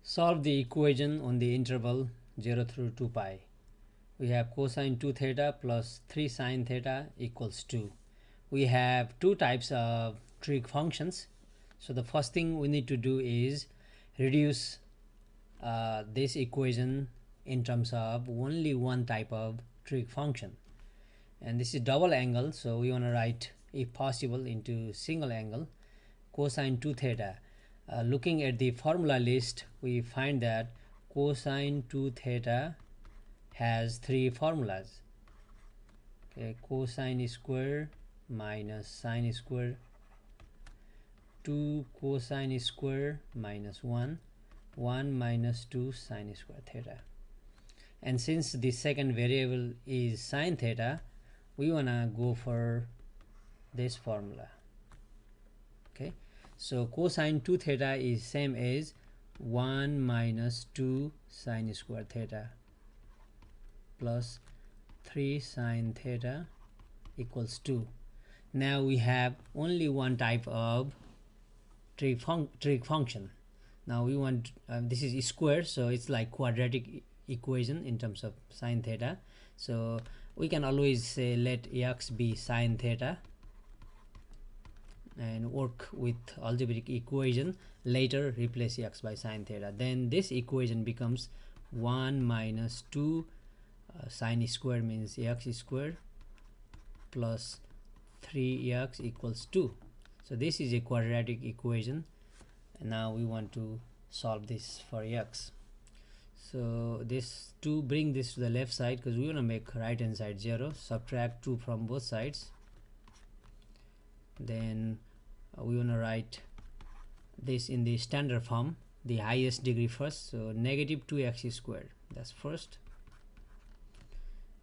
Solve the equation on the interval 0 through 2 pi. We have cosine 2 theta plus 3 sine theta equals 2. We have two types of trig functions. So the first thing we need to do is reduce this equation in terms of only one type of trig function. And this is double angle, so we want to write, if possible, into single angle cosine 2 theta. Looking at the formula list, we find that cosine 2 theta has three formulas. Okay, cosine square minus sine square, 2 cosine square minus 1, 1 minus 2 sine square theta. And since the second variable is sine theta, we wanna go for this formula. Okay, so cosine 2 theta is same as 1 minus 2 sine square theta plus 3 sine theta equals 2. Now we have only one type of trig function. Now we want this is square, so it's like quadratic equation in terms of sine theta. So we can always say let x be sine theta and work with algebraic equation. Later replace x by sine theta. Then this equation becomes 1 minus 2 sine square means x square plus 3x equals 2. So this is a quadratic equation, and now we want to solve this for x. So this, to bring this to the left side, because we want to make right hand side 0, subtract 2 from both sides. Then we want to write this in the standard form, the highest degree first. So negative 2x squared, that's first.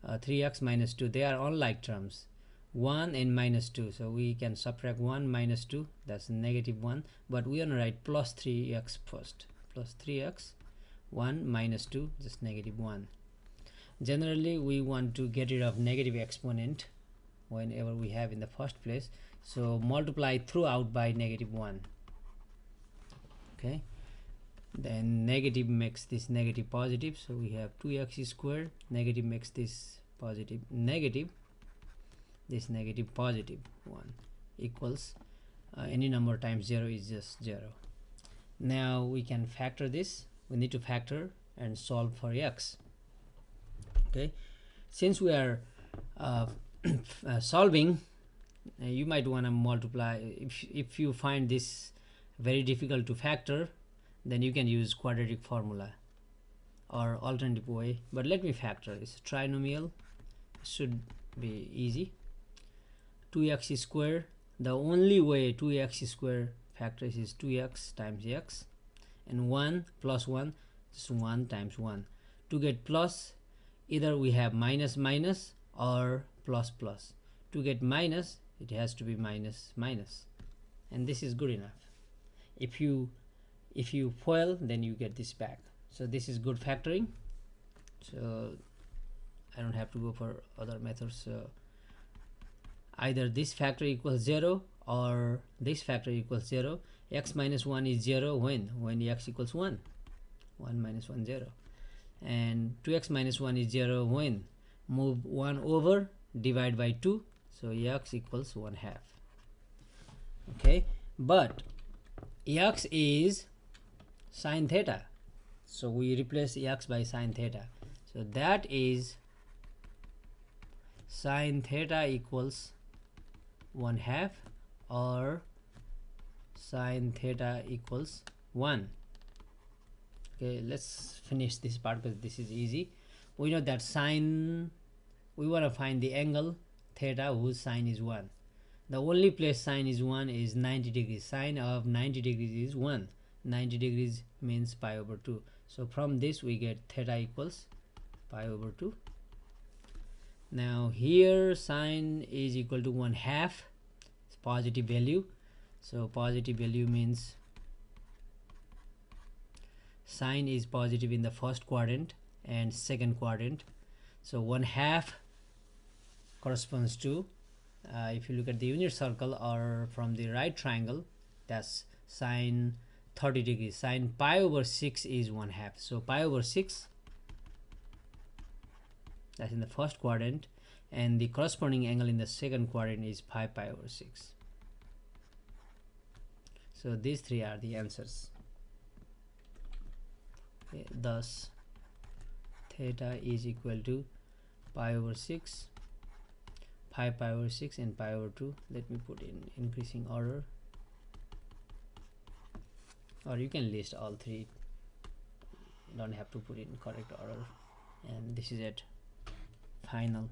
3x minus 2, they are all like terms. 1 and minus 2, so we can subtract 1 minus 2, that's negative 1, but we want to write plus 3x first. Plus 3x, 1 minus 2, just negative 1. Generally we want to get rid of negative exponent whenever we have in the first place, so multiply throughout by negative 1. Okay, then negative makes this negative positive, so we have 2x squared, negative makes this positive negative, this negative positive 1 equals any number times 0 is just 0. Now we can factor this. We need to factor and solve for x. Okay, since we are solving, you might want to multiply. If you find this very difficult to factor, then you can use quadratic formula or alternative way, but let me factor. It's trinomial, should be easy. 2x square, the only way 2x square factors is 2x times x, and 1 plus 1 is 1 times 1. To get plus, either we have minus minus or plus plus. To get minus, it has to be minus minus, and this is good enough. If you FOIL, then you get this back. So this is good factoring, so I don't have to go for other methods. So either this factor equals 0 or this factor equals 0. X minus 1 is 0 when x equals 1. 1 minus 1, 0. And 2x minus 1 is 0 when move 1 over, divide by 2, so x equals 1/2. Okay, but x is sine theta, so we replace x by sine theta. So that is sine theta equals 1/2 or sine theta equals 1. Okay, let's finish this part because this is easy. We know that sine, we want to find the angle theta whose sine is 1. The only place sine is 1 is 90 degrees. Sine of 90 degrees is 1. 90 degrees means pi over 2. So from this we get theta equals pi over 2. Now here sine is equal to 1/2, it's positive value, so positive value means sine is positive in the first quadrant and second quadrant. So 1/2 corresponds to, if you look at the unit circle or from the right triangle, that's sine 30 degrees. Sine pi over 6 is 1/2. So pi over 6, that's in the first quadrant, and the corresponding angle in the second quadrant is 5 pi over 6. So these three are the answers. Okay, thus theta is equal to pi over 6, 5 pi over 6 and pi over 2. Let me put in increasing order, or you can list all three, you don't have to put in correct order. And this is it, final.